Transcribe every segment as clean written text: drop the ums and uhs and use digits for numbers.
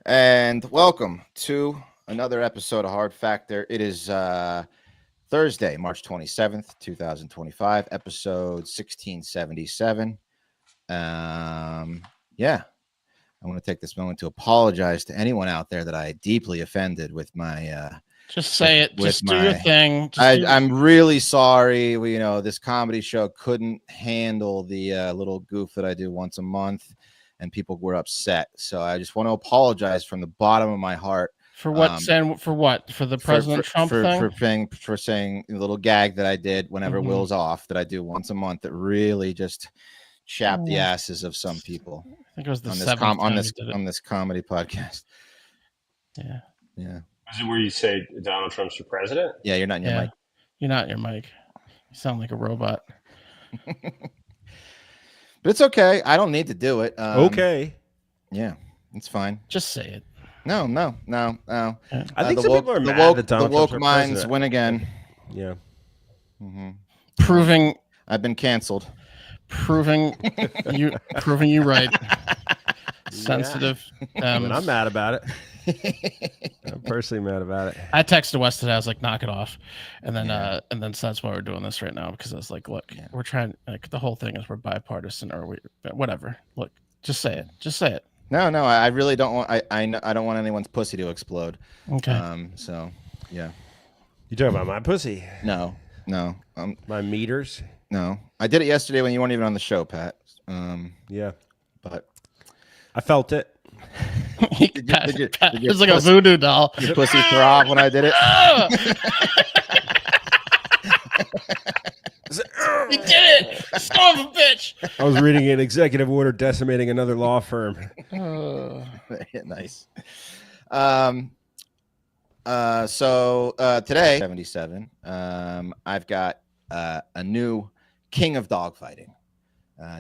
And welcome to another episode of Hard Factor. It is Thursday, March 27th, 2025, episode 1677. Yeah, I want to take this moment to apologize to anyone out there that I deeply offended with my. Just say it. With Just do your thing. I'm really sorry. This comedy show couldn't handle the little goof that I do once a month, and people were upset. So I just want to apologize from the bottom of my heart. For what? For what? For the President Trump thing? For saying the little gag that I did whenever Will's off that I do once a month that really just chapped the asses of some people. I think it was the on this comedy podcast. Yeah. Yeah. Is it where you say Donald Trump's your president? Yeah, you're not in your mic. You're not in your mic. You sound like a robot. But it's okay. I don't need to do it. Okay. Yeah, it's fine. Just say it. No. I think some people are mad that Donald the woke Trump's minds president. win again. Yeah. Mm-hmm. Proving I've been canceled. Proving you right. Sensitive. And I'm mad about it. I'm personally mad about it. I texted Wes today. I was like, "Knock it off," and then so that's why we're doing this right now, because I was like, "Look, we're trying. Like, the whole thing is we're bipartisan, or whatever. Look, just say it. Just say it." No, I really don't want. I don't want anyone's pussy to explode. Okay. So, yeah. You talking about my pussy? No. My meters? No. I did it yesterday when you weren't even on the show, Pat. Yeah. But I felt it. It's like a voodoo doll. Your pussy throb when I did it. You did it, son of a bitch! I was reading an executive order decimating another law firm. Nice. So today, 77. I've got a new king of dogfighting,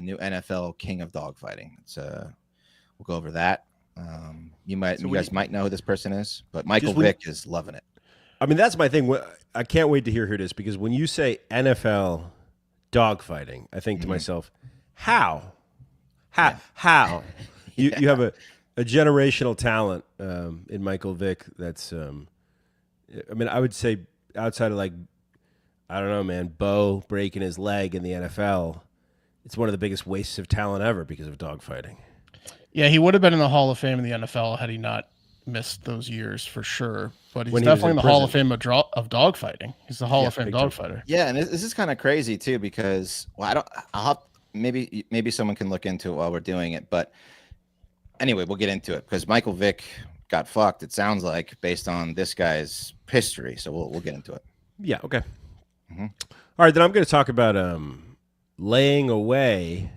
new NFL king of dogfighting. We'll go over that. You guys might know who this person is, but Michael Vick is loving it. I mean, that's my thing. I can't wait to hear who it is, because when you say NFL dogfighting, I think to myself, how? You have a generational talent in Michael Vick. That's I mean, I would say outside of, like, I don't know, man, Bo breaking his leg in the NFL, it's one of the biggest wastes of talent ever because of dogfighting. Yeah, he would have been in the Hall of Fame in the NFL had he not missed those years, for sure. But he's definitely in the Hall of Fame of dogfighting. He's the Hall of Fame dogfighter. Yeah, and this is kind of crazy too, because maybe someone can look into it while we're doing it. But anyway, we'll get into it, because Michael Vick got fucked, it sounds like, based on this guy's history. So we'll get into it. Yeah. Okay. Mm-hmm. All right, then I'm going to talk about laying away.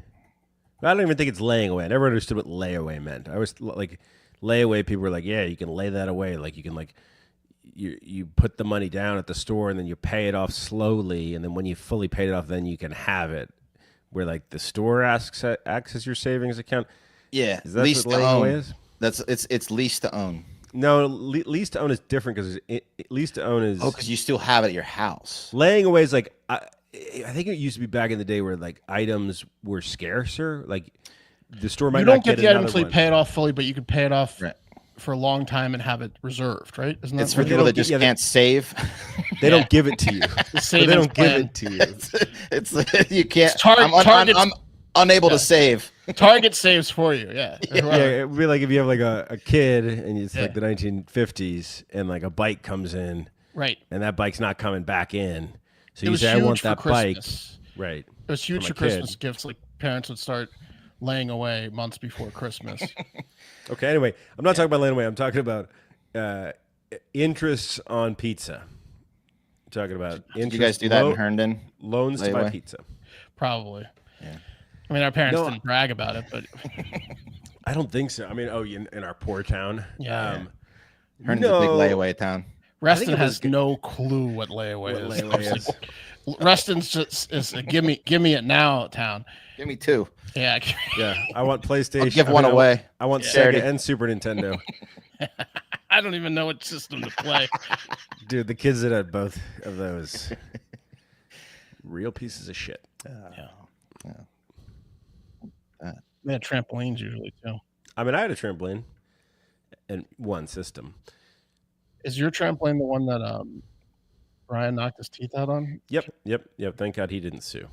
I don't even think it's laying away. I never understood what layaway meant. I was like, layaway, people were like, yeah, you can lay that away. Like, you can, like, you put the money down at the store and then you pay it off slowly, and then when you fully paid it off, then you can have it. Where, like, the store acts as your savings account. Yeah, is that lease what laying away is? It's lease to own. No, lease to own is different, because lease to own is because you still have it at your house. Laying away is like, I think it used to be back in the day where, like, items were scarcer. Like, the store might not get the item until you one. pay it off fully, but you could pay it off for a long time and have it reserved, right? Isn't that? It's for people that just can't save. They don't give it to you. They don't give it to you. It's you can't. I'm unable to save. Target saves for you. Yeah. It would be like if you have, like, a kid and it's like the 1950s, and, like, a bike comes in, right, and that bike's not coming back in. So you say, I want that bike. Right. It was huge for Christmas gifts. Like, parents would start laying away months before Christmas. Okay, anyway, I'm not talking about laying away. I'm talking about interests on pizza. I'm talking about interest. Did you guys do that in Herndon? Loans to buy pizza. Probably. Yeah. I mean, our parents didn't brag about it, but I don't think so. I mean, in our poor town. Yeah. Herndon's a big layaway town. Reston has no clue what layaway is. Reston's just is a give me it now town. Give me two. Yeah. Yeah. I want PlayStation. I'll give one away. I want Sega and Super Nintendo. I don't even know what system to play. Dude, the kids that had both of those, real pieces of shit. They had trampolines usually too. I mean, I had a trampoline. and one system. Is your trampoline the one that Brian knocked his teeth out on? Yep. Thank God he didn't sue.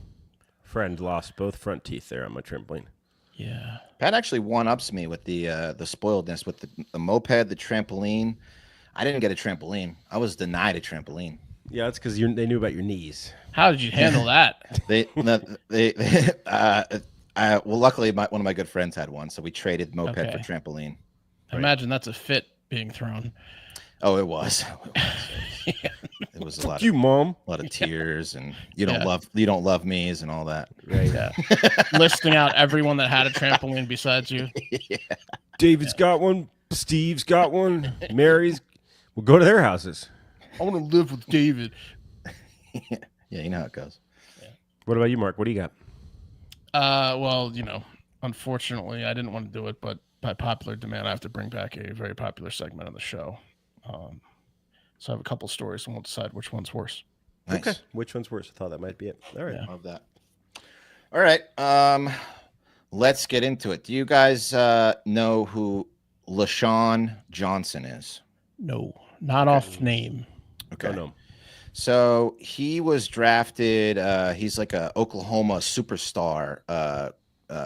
Friend lost both front teeth there on my trampoline. Yeah. Pat actually one-ups me with the spoiledness with the moped, the trampoline. I didn't get a trampoline. I was denied a trampoline. Yeah, that's because they knew about your knees. How did you handle that? Well, luckily, one of my good friends had one, so we traded moped for trampoline. I imagine that's a fit being thrown. Oh, it was. It was a lot. You, Mom. A lot of tears, and you don't love me's and all that. Right. Yeah. Listing out everyone that had a trampoline besides you. Yeah. David's got one. Steve's got one. Mary's. We'll go to their houses. I want to live with David. Yeah, you know how it goes. Yeah. What about you, Mark? What do you got? Well, unfortunately, I didn't want to do it, but by popular demand, I have to bring back a very popular segment of the show. So I have a couple stories, and we'll decide which one's worse. Nice. Okay. Which one's worse? I thought that might be it. All right. Yeah. Love that. All right. Let's get into it. Do you guys know who LaShawn Johnson is? No, not off name. Okay. Oh, no. So he was drafted. He's like a Oklahoma superstar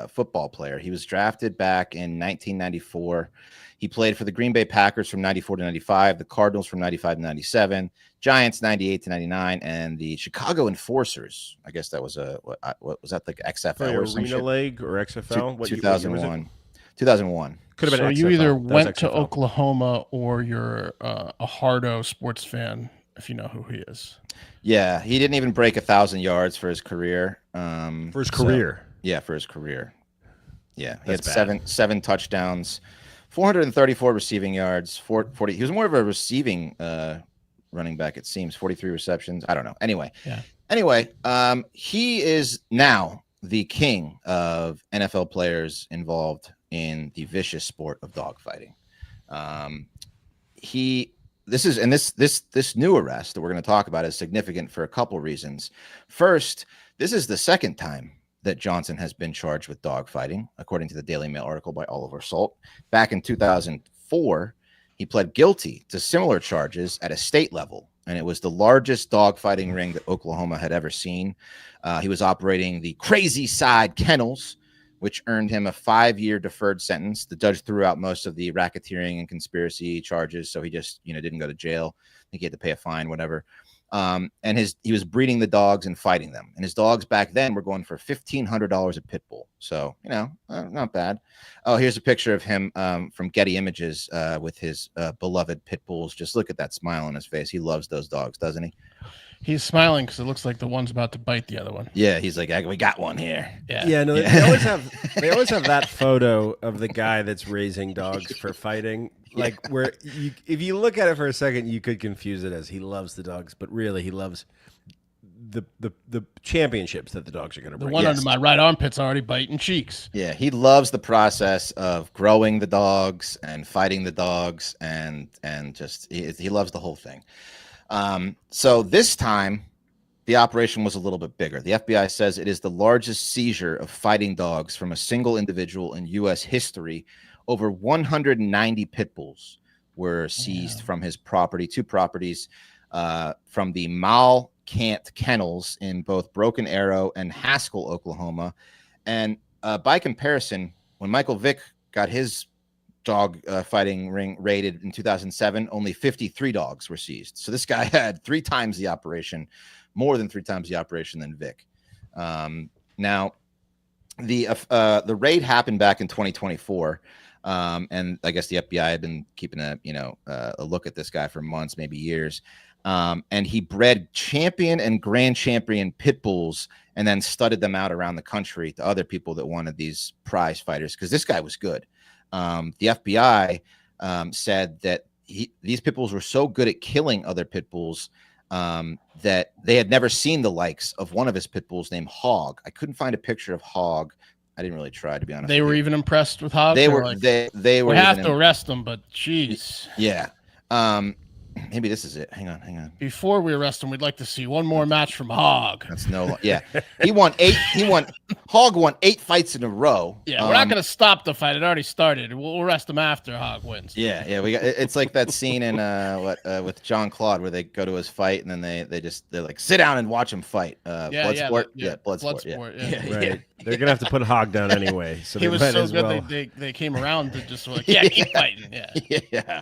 football player. He was drafted back in 1994. He played for the Green Bay Packers from 94 to 95, the Cardinals from 95 to 97, Giants 98 to 99, and the Chicago Enforcers. I guess that was what was that, like XFL or some Arena shit? League or XFL? 2001. 2001. Could have been So XFL. you either That was went to XFL. Oklahoma or you're a hardo sports fan, if you know who he is. Yeah, he didn't even break 1,000 yards for his career. For his career. Yeah, for his career. Yeah, he That's had bad. seven touchdowns, 434 receiving yards, 40. He was more of a receiving running back, it seems. 43 receptions. I don't know. Anyway, he is now the king of NFL players involved in the vicious sport of dogfighting. This new arrest that we're going to talk about is significant for a couple reasons. First, this is the second time that Johnson has been charged with dogfighting, according to the Daily Mail article by Oliver Salt. Back in 2004, he pled guilty to similar charges at a state level, and it was the largest dogfighting ring that Oklahoma had ever seen. He was operating the Crazy Side Kennels, which earned him a 5-year deferred sentence. The judge threw out most of the racketeering and conspiracy charges, so he just didn't go to jail. I think he had to pay a fine, whatever. And he was breeding the dogs and fighting them. And his dogs back then were going for $1,500 a pit bull. So, not bad. Oh, here's a picture of him from Getty Images with his beloved pit bulls. Just look at that smile on his face. He loves those dogs, doesn't he? He's smiling because it looks like the one's about to bite the other one. Yeah, he's like, we got one here. Yeah. No, they always have that photo of the guy that's raising dogs for fighting. Like where if you look at it for a second, you could confuse it as he loves the dogs, but really he loves the championships that the dogs are going to The bring. one under my right armpit's already biting cheeks. Yeah, he loves the process of growing the dogs and fighting the dogs, and just he loves the whole thing. So this time, the operation was a little bit bigger. The FBI says it is the largest seizure of fighting dogs from a single individual in U.S. history. Over 190 pit bulls were seized from his property, 2 properties from the Malcant Kennels in both Broken Arrow and Haskell, Oklahoma. And by comparison, when Michael Vick got his dog fighting ring raided in 2007, only 53 dogs were seized. So this guy had 3 times the operation, more than 3 times the operation than Vick. Now, the raid happened back in 2024. And I guess the FBI had been keeping a look at this guy for months, maybe years. And he bred champion and grand champion pit bulls and then studded them out around the country to other people that wanted these prize fighters, because this guy was good. The FBI said that these pit bulls were so good at killing other pit bulls that they had never seen the likes of one of his pit bulls named Hog. I couldn't find a picture of Hog. I didn't really try, to be honest. They were even impressed with Hog. They were. Like, they were. We have to arrest them, but jeez. Yeah. Maybe this is it. Hang on. Before we arrest him, we'd like to see one more match from Hog. That's yeah. Hog won 8 fights in a row. Yeah, we're not going to stop the fight. It already started. We'll arrest him after Hog wins. Yeah. It's like that scene in with John Claude where they go to his fight and then they're like sit down and watch him fight. Bloodsport. Bloodsport. Yeah. Right. They're gonna have to put Hog down anyway. So he was so good. Well. They came around to just like keep fighting. Yeah. Yeah.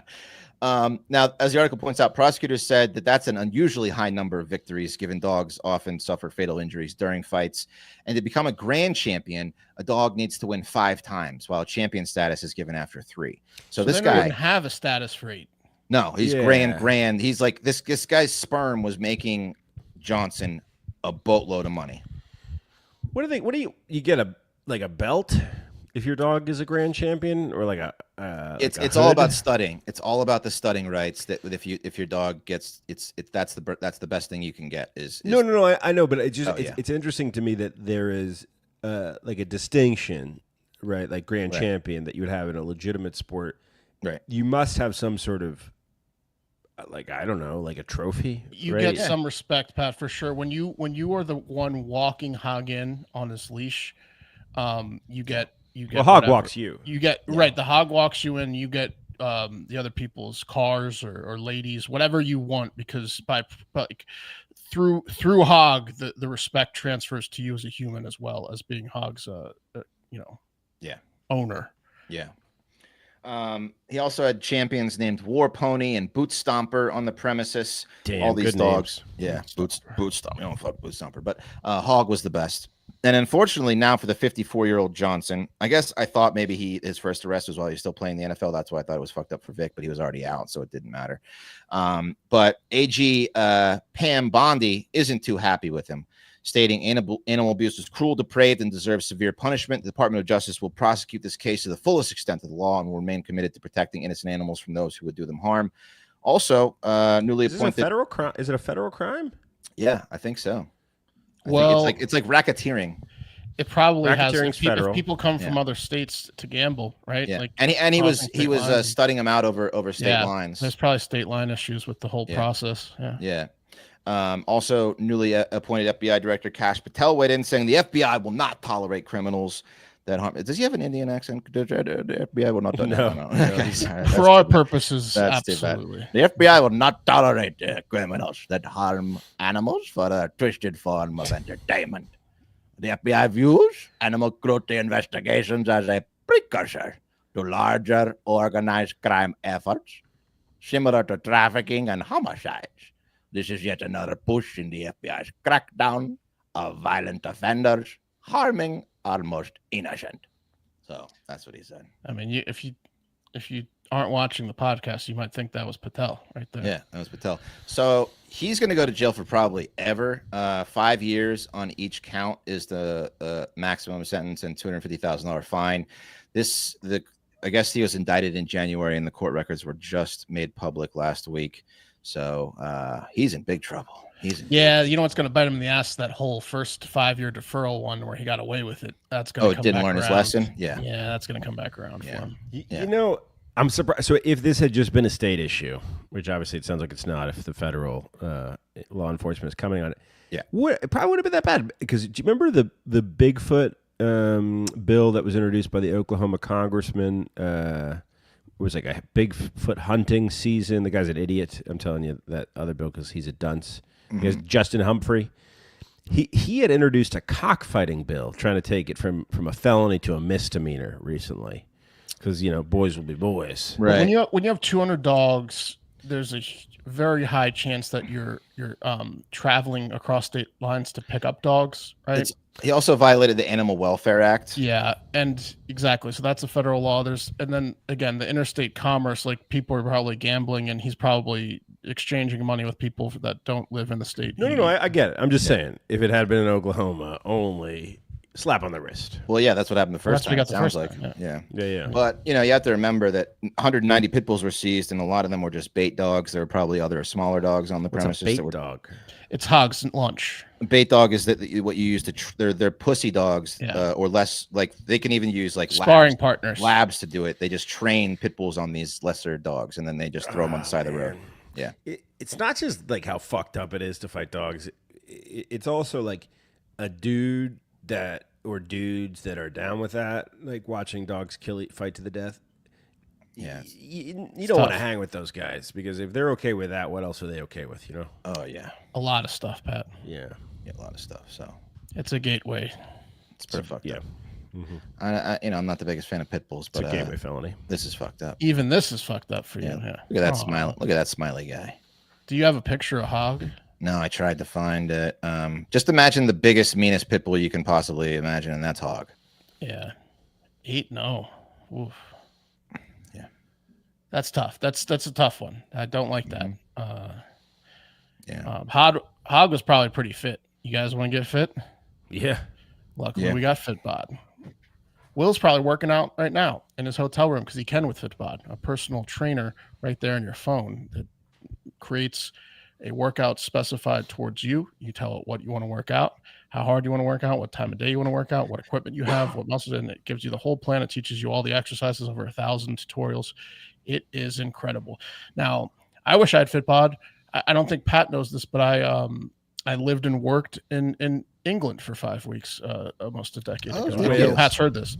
Now, as the article points out, prosecutors said that's an unusually high number of victories, given dogs often suffer fatal injuries during fights. And to become a grand champion, a dog needs to win 5 times, while champion status is given after 3. So this guy doesn't have a status for 8. No, he's grand. He's like this guy's sperm was making Johnson a boatload of money. What do you get a belt if your dog is a grand champion, or like a it's all about studding. It's all about the studding rights. That if your dog gets that's the best thing you can get. No. I know, but it's interesting to me that there is like a distinction, right? Like grand champion that you would have in a legitimate sport. Right. You must have some sort of like I don't know, like a trophy. You get some respect, Pat, for sure. When you are the one walking Hog in on his leash, you get. Well, Hog walks you. You get right. The Hog walks you in. You get the other people's cars or ladies, whatever you want, because through Hog, the respect transfers to you as a human as well as being Hog's owner. Yeah. He also had champions named War Pony and Boot Stomper on the premises. Damn, all these dogs. Names. Yeah, Boot Stomper. I don't fuck Boot Stomper, but Hog was the best. And unfortunately, now for the 54-year-old Johnson, I guess I thought maybe his first arrest was while he was still playing the NFL. That's why I thought it was fucked up for Vic, but he was already out, so it didn't matter. But AG Pam Bondi isn't too happy with him, stating animal abuse is cruel, depraved, and deserves severe punishment. The Department of Justice will prosecute this case to the fullest extent of the law and will remain committed to protecting innocent animals from those who would do them harm. Also, newly appointed. Is it a federal crime? Is it a federal crime? Yeah, I think so. Well, it's like racketeering. It probably has. If people come from other states to gamble, right? Yeah. Like, and he was studying them out over state lines. There's probably state line issues with the whole process. Yeah. Also, newly appointed FBI Director Kash Patel weighed in, saying the FBI will not tolerate criminals that harm. Does he have an Indian accent? The FBI will not. No. For our purposes, absolutely. The FBI will not tolerate criminals that harm animals for a twisted form of entertainment. The FBI views animal cruelty investigations as a precursor to larger organized crime efforts, similar to trafficking and homicides. This is yet another push in the FBI's crackdown of violent offenders harming almost innocent. So that's what he said. I mean, if you aren't watching the podcast, you might think that was Patel right there. Yeah, that was Patel. So he's going to go to jail for probably ever. 5 years on each count is the maximum sentence and $250,000 fine. I guess he was indicted in January, and the court records were just made public last week. So he's in big trouble. You know what's going to bite him in the ass? That whole first 5-year deferral one where he got away with it. That's going to come didn't back learn around. his lesson. Yeah, that's going to come back around for him. You know, I'm surprised. So if this had just been a state issue, which obviously it sounds like it's not, if the federal law enforcement is coming on it, it probably would have been that bad. Because do you remember the Bigfoot bill that was introduced by the Oklahoma congressman? It was like a Bigfoot hunting season. The guy's an idiot. I'm telling you, that other bill, because he's a dunce. Because Justin Humphrey, he had introduced a cockfighting bill, trying to take it from a felony to a misdemeanor recently, because boys will be boys. Right. When you have 200 dogs, there's a very high chance that you're traveling across state lines to pick up dogs. Right. He also violated the Animal Welfare Act. Yeah, and exactly. So that's a federal law. And then again, the interstate commerce, like people are probably gambling, and he's probably exchanging money with people that don't live in the state. No, I get it. I'm just saying, if it had been in Oklahoma, only slap on the wrist. Well, yeah, that's what happened the first time. It sounds like, time, yeah. But you have to remember that 190 pit bulls were seized, and a lot of them were just bait dogs. There were probably other smaller dogs on the premises. What's a bait dog? It's Hog's lunch. Bait dog is what you use to they're pussy dogs, or less, like they can even use like sparring partners, labs to do it. They just train pit bulls on these lesser dogs, and then they just throw them on the side of the road. Yeah. It's not just like how fucked up it is to fight dogs. It's also like a dude or dudes that are down with that, like watching dogs fight to the death. Yeah. You don't want to hang with those guys because if they're okay with that, what else are they okay with? Oh yeah. A lot of stuff, Pat. Yeah. Yeah, a lot of stuff. So it's a gateway. It's pretty fucked up. Mm-hmm. I'm not the biggest fan of pit bulls, but it's a gateway felony. This is fucked up. Even this is fucked up for you. Yeah. Look at that smile. Look at that smiley guy. Do you have a picture of Hog? No, I tried to find it. Just imagine the biggest, meanest pit bull you can possibly imagine, and that's Hog. Yeah. 8-0. Oof. Yeah. That's tough. That's a tough one. I don't like that. Yeah. Hog was probably pretty fit. You guys want to get fit? Yeah. Luckily, we got Fitbod. Will's probably working out right now in his hotel room because he can with Fitbod, a personal trainer right there on your phone that creates a workout specified towards you. You tell it what you want to work out, how hard you want to work out, what time of day you want to work out, what equipment you have, what muscles, and it gives you the whole plan. It teaches you all the exercises, over 1,000 tutorials. It is incredible. Now, I wish I had Fitbod. I don't think Pat knows this, but I lived and worked in England for 5 weeks, almost a decade ago. Pat's heard this.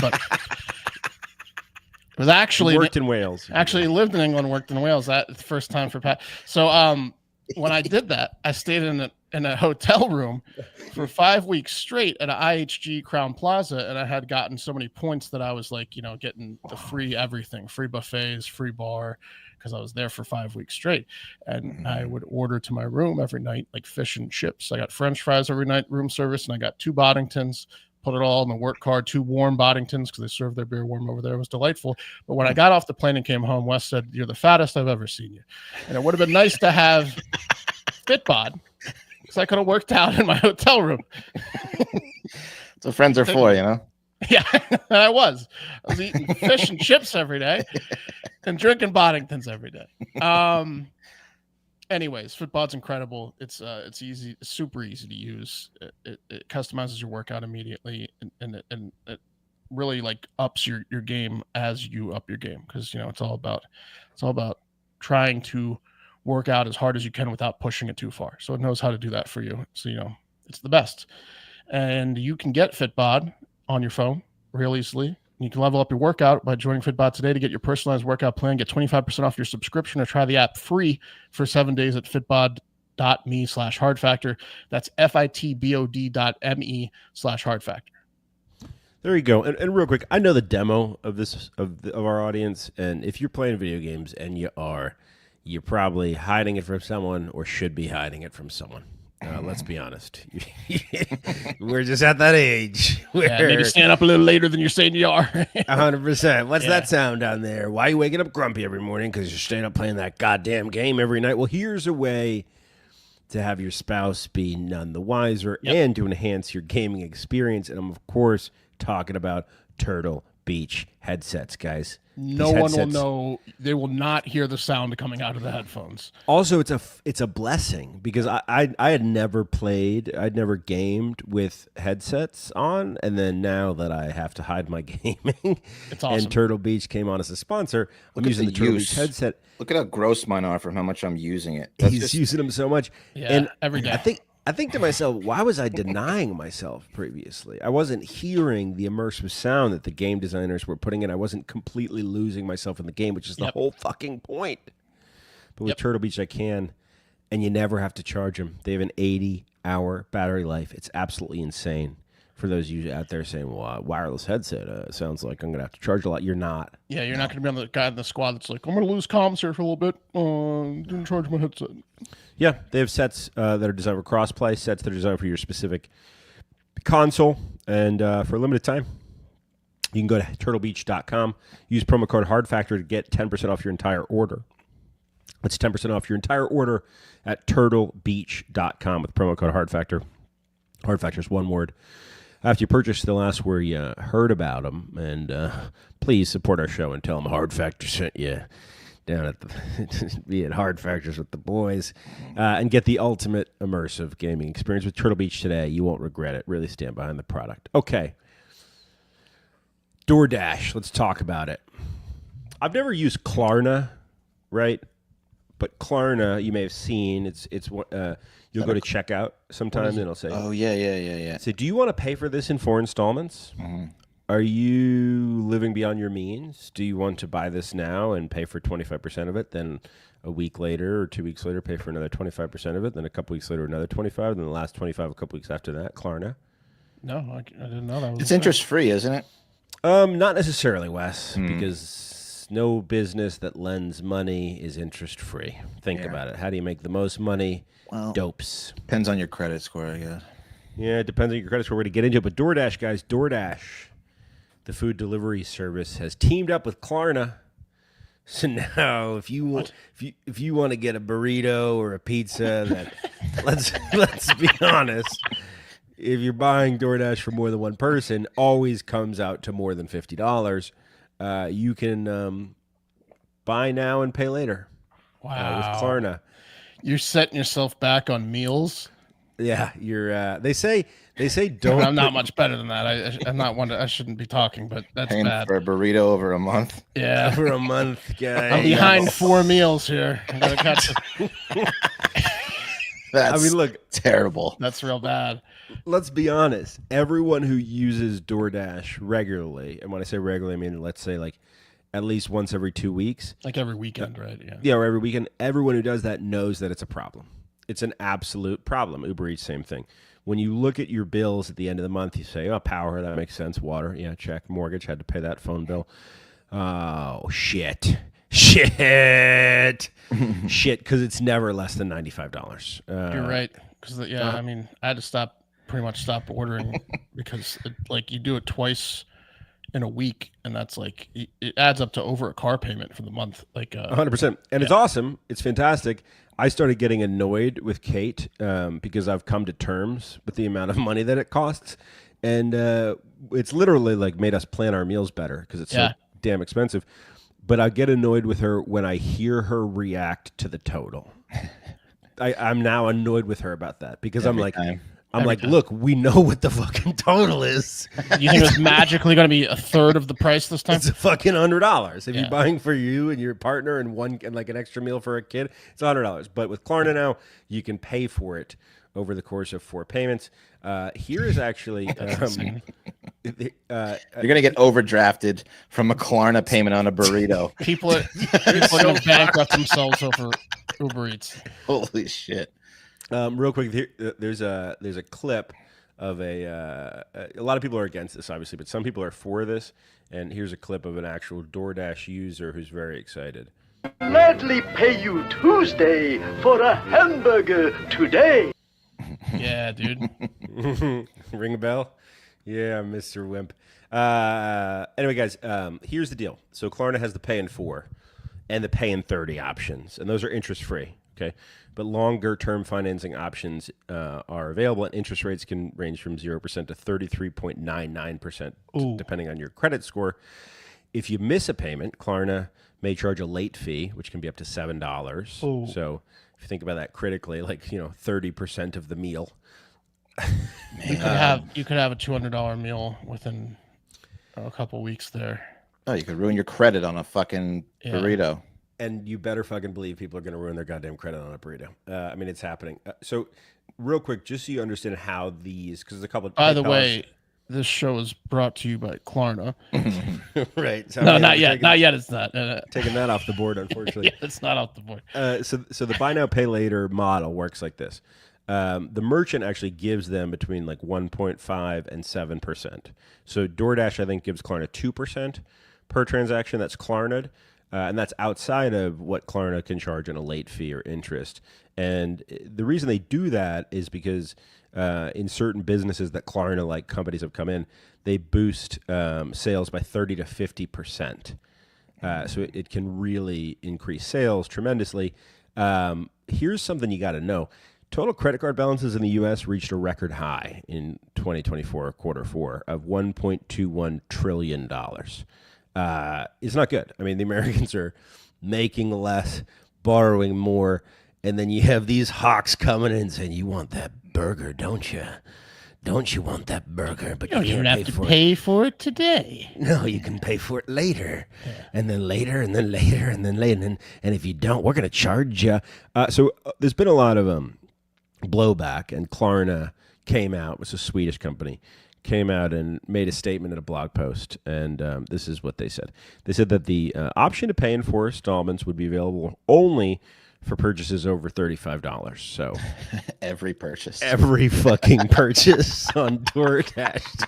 But it was actually worked in Wales. Actually lived in England, worked in Wales. That's the first time for Pat. So when I did that, I stayed in a hotel room for 5 weeks straight at an IHG Crown Plaza, and I had gotten so many points that I was like, getting the free everything, free buffets, free bar, because I was there for 5 weeks straight. And I would order to my room every night, like fish and chips. I got French fries every night, room service, and I got 2 Boddingtons. Put it all in the work card, 2 warm Boddingtons because they serve their beer warm over there. It was delightful. But when I got off the plane and came home, Wes said, "You're the fattest I've ever seen you." And it would have been nice to have Fitbod because I could have worked out in my hotel room. That's what friends are for, Yeah, and I was eating fish and chips every day and drinking Boddingtons every day. Anyways, Fitbod's incredible. It's easy, super easy to use. It customizes your workout immediately, and it really like ups your game as you up your game, because it's all about trying to work out as hard as you can without pushing it too far. So it knows how to do that for you. So it's the best. And you can get Fitbod on your phone real easily. You can level up your workout by joining Fitbod today to get your personalized workout plan. Get 25% off your subscription or try the app free for 7 days at fitbod.me/hardfactor. That's fitbod.me/hardfactor. There you go. And real quick, I know the demo of this of our audience, and if you're playing video games and you're probably hiding it from someone or should be hiding it from someone. Let's be honest. We're just at that age. Maybe stand up a little later than you're saying you are. 100%. What's that sound down there? Why are you waking up grumpy every morning? Because you're staying up playing that goddamn game every night. Well, here's a way to have your spouse be none the wiser and to enhance your gaming experience. And I'm, of course, talking about Turtle Beach headsets, guys. No one will know. They will not hear the sound coming out of the headphones. Also, it's a blessing because I had never played, I'd never gamed with headsets on, and then now that I have to hide my gaming, it's awesome. And Turtle Beach came on as a sponsor, I'm using the Turtle Beach headset. Look at how gross mine are from how much I'm using it. He's using them so much. Yeah, and every day. I think to myself, why was I denying myself previously? I wasn't hearing the immersive sound that the game designers were putting in. I wasn't completely losing myself in the game, which is the whole fucking point. But with Turtle Beach, I can, and you never have to charge them. They have an 80-hour battery life. It's absolutely insane. For those of you out there saying, well, wireless headset sounds like I'm going to have to charge a lot. You're not. Yeah, you're not going to be on the guy in the squad that's like, I'm going to lose comms here for a little bit. Didn't charge my headset. Yeah, they have sets that are designed for cross-play, sets that are designed for your specific console. And for a limited time, you can go to turtlebeach.com, use promo code HARDFACTOR to get 10% off your entire order. That's 10% off your entire order at turtlebeach.com with promo code HARDFACTOR. HARDFACTOR is one word. After you purchase, they'll ask where you heard about them. And please support our show and tell them Hard Factor sent you down at be at Hard Factors with the boys. And get the ultimate immersive gaming experience with Turtle Beach today. You won't regret it. Really stand behind the product. Okay. DoorDash. Let's talk about it. I've never used Klarna, right? But Klarna, you may have seen, you'll go to checkout sometimes and it'll say, oh, yeah. So do you want to pay for this in 4 installments? Are you living beyond your means? Do you want to buy this now and pay for 25% of it? Then a week later or 2 weeks later, pay for another 25% of it. Then a couple weeks later, another 25. Then the last 25 a couple weeks after that, Klarna. No, I didn't know that was It's interest free, isn't it? Not necessarily, Wes, because no business that lends money is interest free. Think about it. How do you make the most money? Well, Dopes. depends on your credit score, I guess. Yeah, it depends on your credit score. We're going to get into it. But DoorDash, guys, DoorDash, the food delivery service, has teamed up with Klarna. So now, if you want to get a burrito or a pizza, that let's be honest, if you're buying DoorDash for more than one person, always comes out to more than $50. You can buy now and pay later. Wow. With Klarna. You're setting yourself back on meals. Yeah, you're. They say don't. I'm not much better than that. I'm not one. I shouldn't be talking, but that's Paying bad. for a burrito over a month. Yeah, for a month, guy. I'm behind 4 meals here. I gotta catch That's I mean, look, terrible. That's real bad. Let's be honest. Everyone who uses DoorDash regularly, and when I say regularly, I mean let's say like at least once every 2 weeks. Like every weekend, right? Yeah, or every weekend. Everyone who does that knows that it's a problem. It's an absolute problem. Uber Eats, same thing. When you look at your bills at the end of the month, you say, oh, power, that makes sense. Water, yeah, check. Mortgage, had to pay that phone bill. Oh, shit, because it's never less than $95. You're right. Because, I mean, I had to pretty much stop ordering because, you do it twice in a week, and that's like, it adds up to over a car payment for the month. 100%. And it's awesome. It's fantastic. I started getting annoyed with Kate because I've come to terms with the amount of money that it costs. And it's literally made us plan our meals better because it's so damn expensive. But I get annoyed with her when I hear her react to the total. I'm now annoyed with her about that because Every time. Look, we know what the fucking total is. You think it's magically going to be a third of the price this time? It's a fucking $100. If you're buying for you and your partner and an extra meal for a kid, it's $100. But with Klarna now, you can pay for it over the course of 4 payments. Here is actually you're gonna get overdrafted from a Klarna payment on a burrito. People are going to bankrupt themselves over Uber Eats. Holy shit. Real quick, there's a clip of a lot of people are against this, obviously, but some people are for this. And here's a clip of an actual DoorDash user who's very excited. Gladly pay you Tuesday for a hamburger today. Yeah, dude. Ring a bell? Yeah, Mr. Wimp. Anyway, guys, here's the deal. So Klarna has the pay in 4 and the pay in 30 options, and those are interest-free, okay? But longer-term financing options are available, and interest rates can range from 0% to 33.99%, depending on your credit score. If you miss a payment, Klarna may charge a late fee, which can be up to $7. Ooh. So if you think about that critically, 30% of the meal. You could have a $200 meal within a couple weeks there. Oh, you could ruin your credit on a fucking burrito. And you better fucking believe people are going to ruin their goddamn credit on a burrito. I mean, it's happening. So real quick, just so you understand how these, because there's a couple of... By the way, this show is brought to you by Klarna. Right. So, no, not yet. Not yet. It's not. Taking that off the board, unfortunately. It's not off the board. So the buy now, pay later model works like this. The merchant actually gives them between 1.5 and 7%. So DoorDash, I think, gives Klarna 2% per transaction. That's Klarna. And that's outside of what Klarna can charge in a late fee or interest. And the reason they do that is because in certain businesses that Klarna-like companies have come in, they boost sales by 30 to 50%. So it can really increase sales tremendously. Here's something you got to know. Total credit card balances in the U.S. reached a record high in 2024, quarter 4, of $1.21 trillion. It's not good. I mean, the Americans are making less, borrowing more, and then you have these hawks coming in saying, you want that burger, don't you? don't you want that burger? But You you don't can't even have pay to for it. pay for it today. No, you can pay for it later, and then later, and then later, and then later, and if you don't, we're gonna charge you. So there's been a lot of blowback, and Klarna came out, which is a Swedish company, came out and made a statement in a blog post, and this is what they said. They said that the option to pay in 4 installments would be available only for purchases over $35. So Every purchase. every fucking purchase on DoorDash.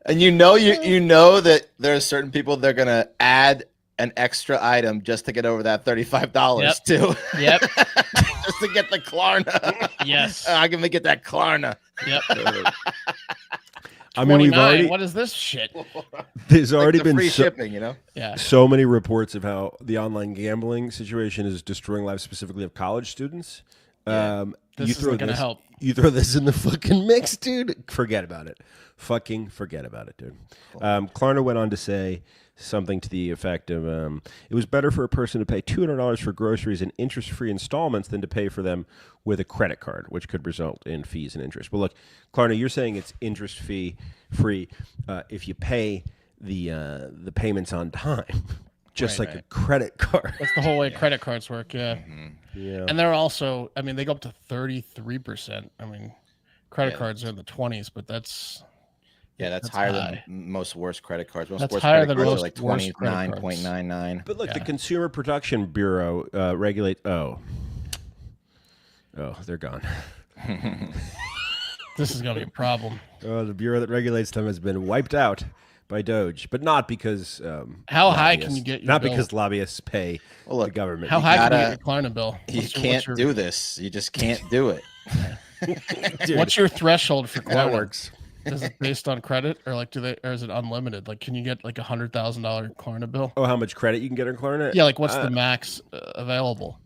And you know that there are certain people they're gonna add an extra item just to get over that $35 too. Yep. Just to get the Klarna. Yes. I'm gonna get that Klarna. Yep. I mean, we've 29, already what is this shit? there's Like already the been free so, shipping, you know. Yeah. so many reports of how the online gambling situation is destroying lives, specifically of college students. Yeah. This isn't gonna help. You throw this in the fucking mix, dude. Forget about it. Fucking forget about it, dude. Klarna went on to say something to the effect of, it was better for a person to pay $200 for groceries in interest-free installments than to pay for them with a credit card, which could result in fees and interest. Well, look, Klarna, you're saying it's interest free if you pay the payments on time, just Right, like right. a credit card. That's the whole way credit cards work. Yeah. Yeah. And they're also, I mean, they go up to 33%. I mean, credit Yeah. cards are in the 20s, but that's That's That's higher high. than most worst credit cards. Most That's worst higher credit than cards most are like worst credit cards. 29.99. But look, the Yeah. Consumer Protection Bureau regulate. Oh, they're gone. this is gonna be a problem. Oh, the bureau that regulates them has been wiped out by Doge, but not because How high can lobbyists- you get your not bill? because lobbyists pay Well, the look, government. How high can you gotta- get your Klarna bill? You What's your- can't what's your- do this. You just can't do it. Dude, What's your threshold for Klarna? that works? Is it based on credit, or like or is it unlimited? Like, can you get like $100,000 Klarna bill? Oh, how much credit you can get on Klarna? Yeah, like what's the max available?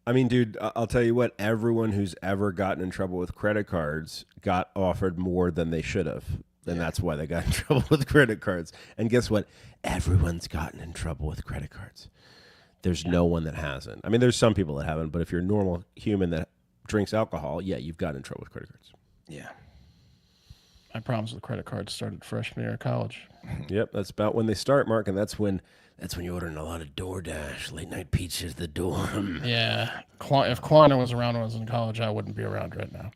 I mean, dude, I'll tell you what. Everyone who's ever gotten in trouble with credit cards got offered more than they should have. And that's why they got in trouble with credit cards. And guess what? Everyone's gotten in trouble with credit cards. There's no one that hasn't. I mean, there's some people that haven't, but if you're a normal human that drinks alcohol, yeah, you've gotten in trouble with credit cards. Yeah. My problems with credit cards started freshman year of college. Yep, that's about when they start, Mark, and that's when you're ordering a lot of DoorDash, late night pizza at the dorm. Yeah, if Klarna was around when I was in college, I wouldn't be around right now.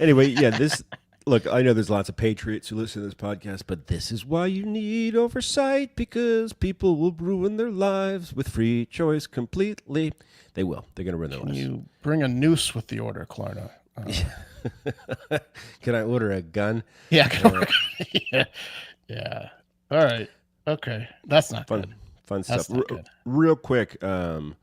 Anyway, yeah, this look, I know there's lots of patriots who listen to this podcast, but this is why you need oversight, because people will ruin their lives with free choice completely. They will. They're gonna ruin their Can lives. you bring a noose with the order, Klarna? Can I order a gun? Yeah, yeah, yeah. All right, okay, that's not Fun, good. fun That's stuff. not good. Real quick, Florida.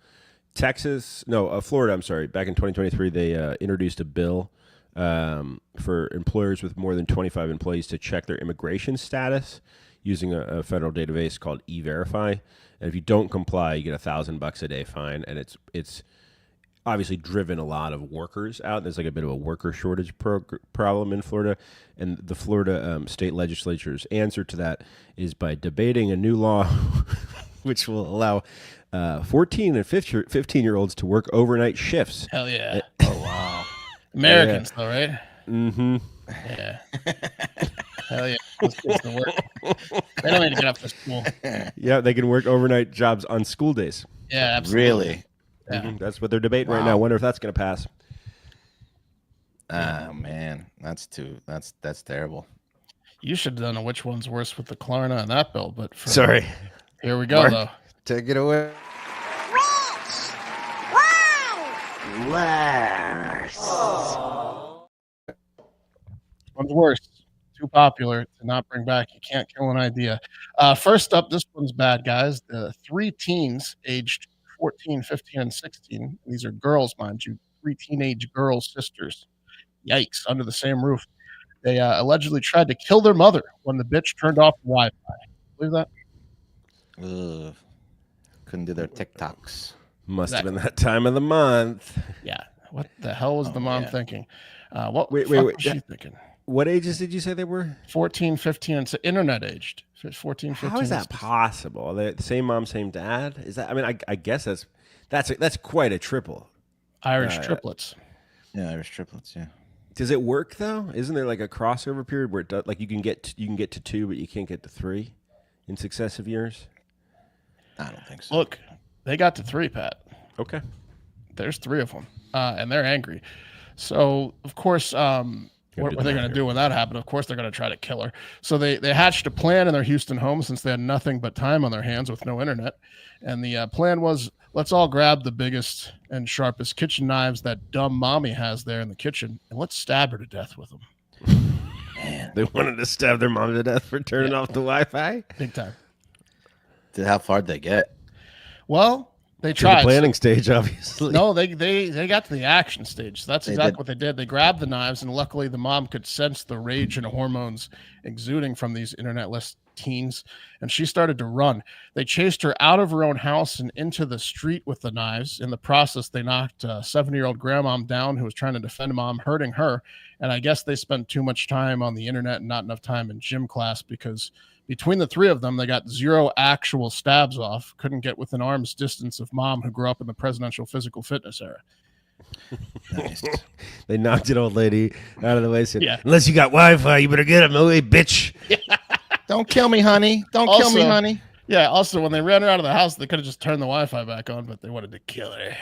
I'm sorry. Back in 2023, they introduced a bill for employers with more than 25 employees to check their immigration status using a federal database called E-Verify. And if you don't comply, you get $1,000 a day fine. And it's obviously driven a lot of workers out. There's like a bit of a worker shortage problem in Florida. And the Florida state legislature's answer to that is by debating a new law which will allow 14 and 15-year-olds to work overnight shifts. Hell yeah! Oh wow. Americans, though, right? Mm-hmm. Yeah. Hell yeah! Those kids can work. They don't need to get up for school. Yeah, they can work overnight jobs on school days. Yeah, absolutely. Really? Yeah. Mhm. That's what they're debating right Wow. now. Wonder if that's going to pass. Oh man, that's terrible. You should have done a which one's worse with the Klarna and that bill, but for, Sorry. here we go Mark. though. Take it away. One's worse. Too popular to not bring back. You can't kill an idea. First up, this one's bad, guys. The 3 teens aged 14, 15, and 16. These are girls, mind you. 3 teenage girls, sisters. Yikes, under the same roof. They allegedly tried to kill their mother when the bitch turned off the Wi-Fi. Believe that? Ugh. Couldn't do their TikToks. Must have been that time of the month. Yeah. What the hell was the mom yeah. thinking? What Wait, fuck wait. was she thinking? What ages did you say they were? 14, 15, and internet aged. 14, 15. How is and that possible? Are they the same mom, same dad? Is that? I mean, I guess that's quite a triple. Irish triplets. Yeah, Irish triplets. Yeah. Does it work though? Isn't there like a crossover period where it does, like you can get to 2, but you can't get to 3 in successive years? I don't think so. Look, they got to 3, Pat. Okay. There's 3 of them, and they're angry. So, of course, what are they going to do when that happened? Of course, they're going to try to kill her. So they hatched a plan in their Houston home since they had nothing but time on their hands with no internet. And the plan was, let's all grab the biggest and sharpest kitchen knives that dumb mommy has there in the kitchen, and let's stab her to death with them. Man, They wanted to stab their mom to death for turning off the Wi-Fi? Big time. how far did they get? Well, they To tried. the planning stage, obviously. No, they got to the action stage. So that's exactly what they did. They grabbed the knives, and luckily the mom could sense the rage and hormones exuding from these internetless teens, and she started to run. They chased her out of her own house and into the street with the knives. In the process, they knocked a 70-year-old grandmom down who was trying to defend mom, hurting her. And I guess they spent too much time on the internet and not enough time in gym class, because between the 3 of them, they got 0 actual stabs off, couldn't get within arm's distance of mom, who grew up in the presidential physical fitness era. Nice. They knocked an old lady out of the way. Said, Yeah. Unless you got Wi-Fi, you better get it, away, bitch. Don't kill me, honey. Don't kill me, Also- honey. Yeah, also, when they ran her out of the house, they could have just turned the Wi-Fi back on, but they wanted to kill her.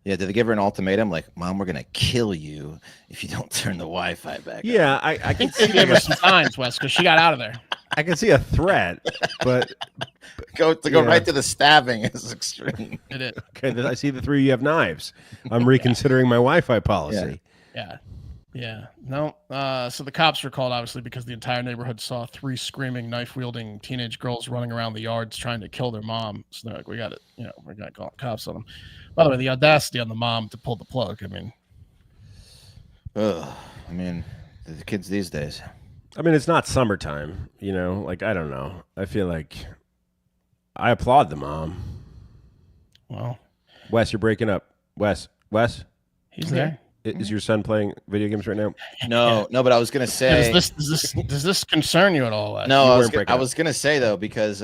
Yeah, did they give her an ultimatum like, "Mom, we're gonna kill you if you don't turn the Wi-Fi back"? Yeah, I can They see gave her some signs, Wes, because she got out of there. I can see a threat, but Go Yeah. right to the stabbing is extreme. It is. okay, I see the 3 of you have knives. I'm reconsidering my Wi-Fi policy. Yeah. Yeah. No. So the cops were called, obviously, because the entire neighborhood saw 3 screaming, knife-wielding teenage girls running around the yards trying to kill their mom. So they're like, we got it. We're going to call cops on them. By the way, the audacity on the mom to pull the plug. I mean, Ugh. I mean, the kids these days. I mean, it's not summertime, like, I don't know. I feel like I applaud the mom. well, Wes, you're breaking up. Wes, he's there. is your son playing video games right now? No, but I was gonna say. Does this concern you at all, Wes? No, You I weren't breaking I up. was gonna say though, because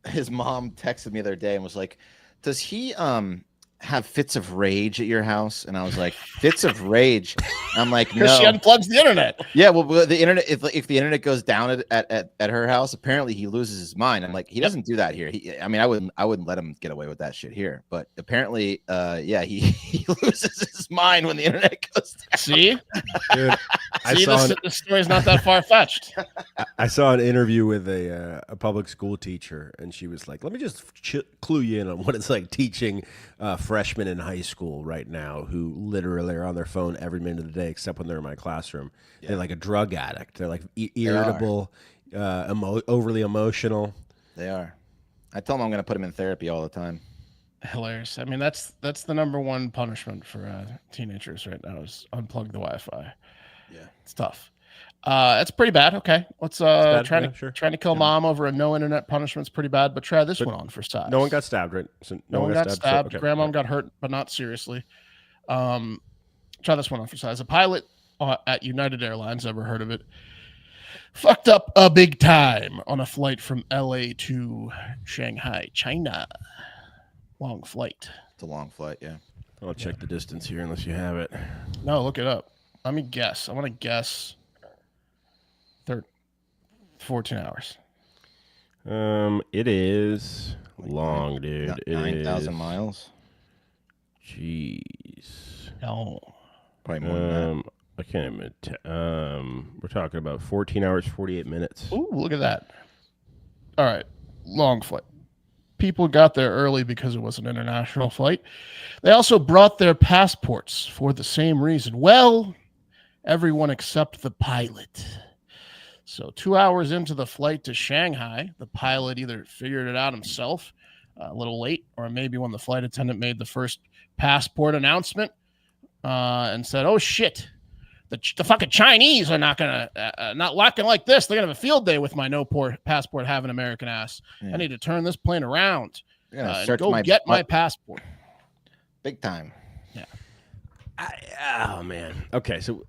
his mom texted me the other day and was like, "Does he have fits of rage at your house?" And I was like, "Fits of rage?" I'm like, Because she "No." unplugs the internet. Yeah, well, the internet. If the internet goes down at her house, apparently he loses his mind. I'm like, he doesn't do that here. I mean, I wouldn't let him get away with that shit here. But apparently, yeah, he loses his mind when the internet goes down. See? Dude, See, this story's not that far-fetched. I saw an interview with a public school teacher, and she was like, let me just clue you in on what it's like teaching freshmen in high school right now who literally are on their phone every minute of the day, except when they're in my classroom. Yeah. They're like a drug addict. They're like irritable, overly emotional. They are. I tell them I'm going to put him in therapy all the time. Hilarious. I mean, that's the number one punishment for teenagers right now is unplug the Wi-Fi. Yeah, it's tough. It's pretty bad. Okay, let's trying to kill mom over a no internet punishment's pretty bad, but try this one on for size. No one got stabbed, right? So no one got stabbed. So, okay. Grandma got hurt, but not seriously. Try this one on for size. A pilot at United Airlines, ever heard of it, fucked up a big time on a flight from LA to Shanghai, China. Long flight. It's a long flight. Yeah. I'll check the distance here unless you have it. No, look it up. Let me guess. I want to guess 14 hours. It is long, dude. 9,000 miles. Jeez. No. Probably more than that. I can't even. We're talking about 14 hours, 48 minutes. Ooh, look at that. All right. Long flight. People got there early because it was an international flight. They also brought their passports for the same reason. Well, everyone except the pilot. So 2 hours into the flight to Shanghai, the pilot either figured it out himself a little late, or maybe when the flight attendant made the first passport announcement and said, oh, shit, the fucking Chinese are not locking like this. They're going to have a field day with my passport having American ass. Yeah. I need to turn this plane around and go get my passport. Big time. Yeah. Oh, man. Okay, so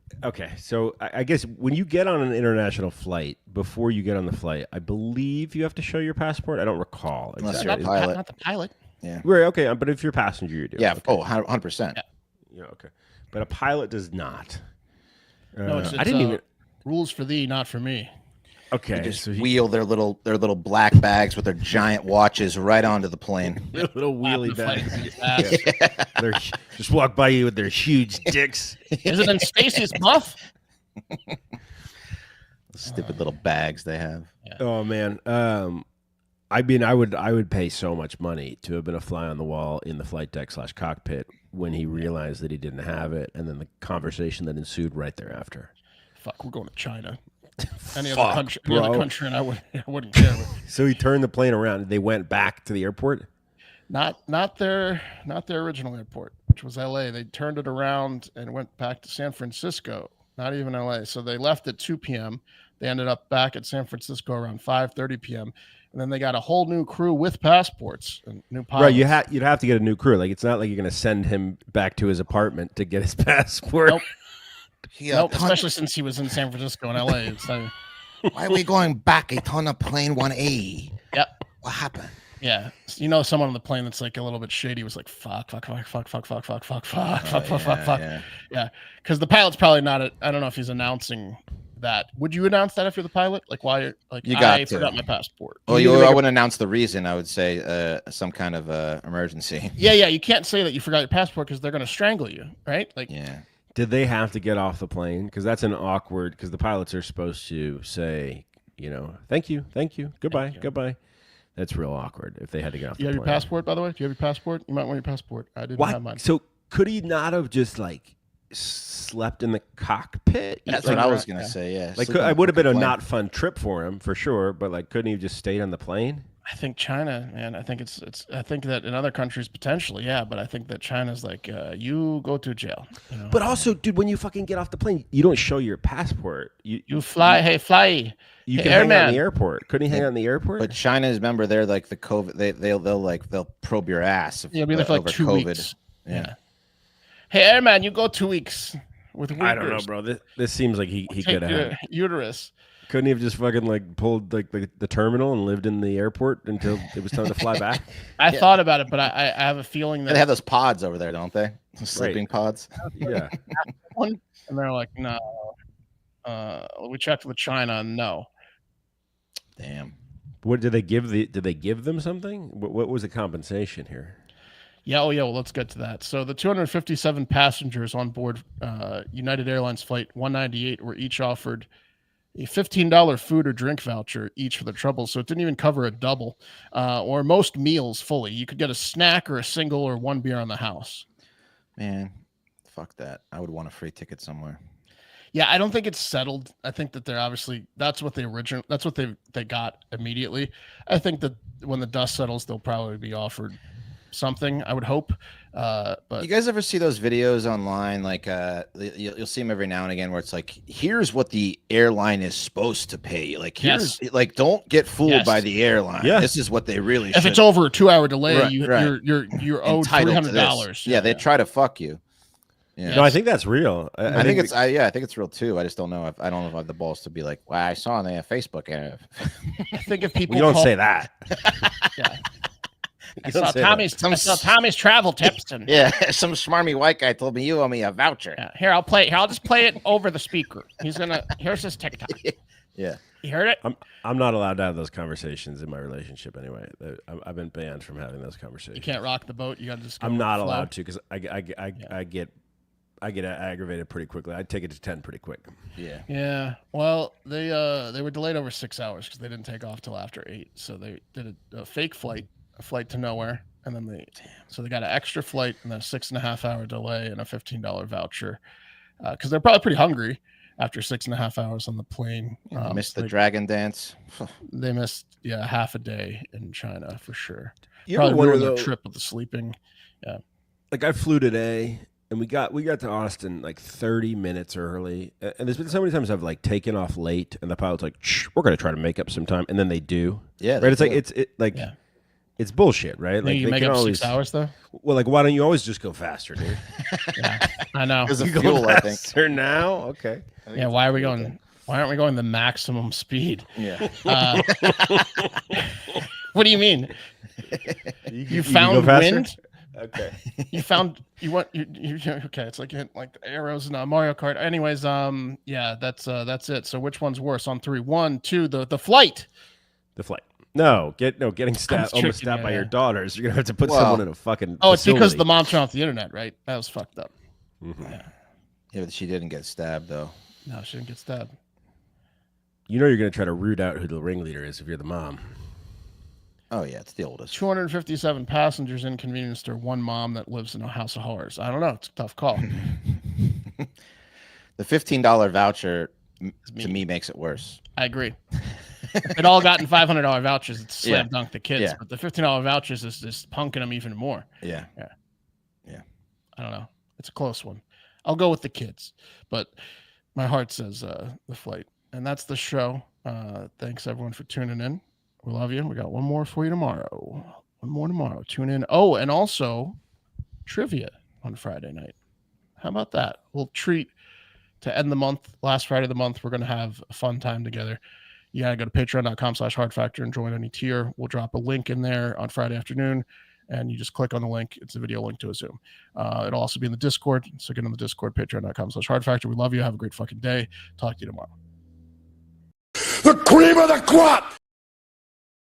I guess when you get on an international flight, before you get on the flight, I believe you have to show your passport. I don't recall. Unless you're a pilot. Not the pilot. Yeah. Right, okay, but if you're a passenger, you do. Yeah, okay. 100%. Yeah. Yeah, okay. But a pilot does not. No, it's I didn't even. rules for thee, not for me. Okay, They just so wheel their little black bags with their giant watches right onto the plane. their little wheelie Flapping bags. the flag. They're just walk by you with their huge dicks. Is it in Stacy's buff? Stupid little bags they have. Oh man. I mean, I would pay so much money to have been a fly on the wall in the flight deck / cockpit when he realized that he didn't have it, and then the conversation that ensued right thereafter. Fuck, we're going to China. Any Fuck, other country, and I wouldn't care. So he turned the plane around. They went back to the airport. Not their original airport, which was L.A. They turned it around and went back to San Francisco. Not even L.A. So they left at 2 p.m. They ended up back at San Francisco around 5:30 p.m. And then they got a whole new crew with passports and new pilots. Right, you'd have to get a new crew. Like, it's not like you're going to send him back to his apartment to get his passport. Nope. Nope, especially since he was in San Francisco and LA. It's not... Why are we going back? A ton of plane 1A. Yep. What happened? Yeah. You know, someone on the plane that's like a little bit shady was like, fuck. Yeah. Because the pilot's probably not, I don't know if he's announcing that. Would you announce that if you're the pilot? Like, why? Like, you got I to. forgot my passport. Well, I wouldn't announce the reason. I would say some kind of emergency. Yeah. You can't say that you forgot your passport because they're going to strangle you, right? Like, yeah. Did they have to get off the plane? Because that's an awkward. Because the pilots are supposed to say, thank you, goodbye. That's real awkward if they had to get off. You have your passport, by the way. Do you have your passport? You might want your passport. I didn't have mine. So could he not have just like slept in the cockpit? That's what I was gonna say. Yeah, like it would have been a not fun trip for him for sure. But like, couldn't he have just stayed on the plane? I think China, man. I think it's. I think that in other countries potentially, yeah. But I think that China's like, you go to jail. But also, dude, when you fucking get off the plane, you don't show your passport. You fly. Hey, fly. You hey, can airman. hang out in the airport. Couldn't he hang out in the airport? But China's, remember, they're like the COVID. They'll probe your ass. Yeah, be there for like 2 weeks. Yeah. Hey, airman, you go 2 weeks with. I don't know, bro. This seems like he could have uterus. Couldn't he have just fucking like pulled like the terminal and lived in the airport until it was time to fly back? I thought about it, but I have a feeling that they have those pods over there, don't they? The sleeping pods. Yeah. And they're like, no. We checked with China. No. Damn. What did they give Did they give them something? What was the compensation here? Yeah. Oh, yeah. Well, let's get to that. So the 257 passengers on board United Airlines flight 198 were each offered a $15 food or drink voucher each for the trouble. So it didn't even cover a double or most meals fully. You could get a snack or a single or one beer on the house. Man, fuck that. I would want a free ticket somewhere. Yeah, I don't think it's settled. I think that they're obviously that's what they got immediately. I think that when the dust settles, they'll probably be offered something, I would hope. But you guys ever see those videos online? Like you'll see them every now and again where it's like, here's what the airline is supposed to pay. Like here's like, don't get fooled by the airline. Yeah. This is what they really should. If it's over a 2-hour delay, right, you're owed $300. Yeah, they try to fuck you. Yeah. No, I think that's real. I think it's real too. I just don't know if I have the balls to be like, well, I saw on the Facebook. I think if people you don't say that. Yeah. I saw Tommy's travel tips and some smarmy white guy told me you owe me a voucher. Yeah. Here, I'll just play it over the speaker. Here's his TikTok. Yeah. You heard it? I'm not allowed to have those conversations in my relationship anyway. I've been banned from having those conversations. You can't rock the boat. You got to just. I'm not allowed to because I get aggravated pretty quickly. I take it to 10 pretty quick. Yeah. Yeah. Well, they were delayed over 6 hours because they didn't take off till after 8. So they did a fake flight, a flight to nowhere, and then they got an extra flight and a 6.5 hour delay and a $15 voucher because they're probably pretty hungry after 6.5 hours on the plane. Missed the dragon dance. They missed half a day in China for sure. You probably ever ruined their trip with the sleeping. Yeah. Like I flew today. And we got to Austin like 30 minutes early. And there's been so many times I've like taken off late and the pilot's like, shh, we're going to try to make up some time. And then they do. Yeah. Right. It's bullshit, right? Like you make up 6 hours though? Well, like, why don't you always just go faster, dude? Yeah, I know. Because of fuel, I think. Faster now? Okay. Yeah. Why aren't we going the maximum speed? Yeah. What do you mean? You found wind? Okay. Okay. It's like the arrows in Mario Kart. Anyways, yeah, that's it. So which one's worse on 3? 1, 2, the flight. The flight. Getting stabbed, almost tricking stabbed you, by your yeah. daughters. You're gonna have to put Well- someone in a fucking. Oh, it's because facility. the mom turned off the internet, right? That was fucked up. Mhm. Yeah, but she didn't get stabbed though. No, she didn't get stabbed. You know you're gonna try to root out who the ringleader is if you're the mom. Oh yeah, it's the oldest. 257 passengers inconvenienced her one mom that lives in a house of horrors. I don't know. It's a tough call. The $15 voucher to me makes it worse. I agree. If it all gotten $500 vouchers, it's slam dunk the kids. Yeah. But the $15 vouchers is just punking them even more. Yeah. I don't know. It's a close one. I'll go with the kids, but my heart says the flight. And that's the show. Thanks everyone for tuning in. We love you. We got one more for you tomorrow. One more tomorrow. Tune in. Oh, and also trivia on Friday night. How about that? We'll treat to end the month. Last Friday of the month, we're going to have a fun time together. You got to go to patreon.com/hardfactor and join any tier. We'll drop a link in there on Friday afternoon, and you just click on the link. It's a video link to a Zoom. It'll also be in the Discord. So get on the Discord, patreon.com/hardfactor. We love you. Have a great fucking day. Talk to you tomorrow. The cream of the crop!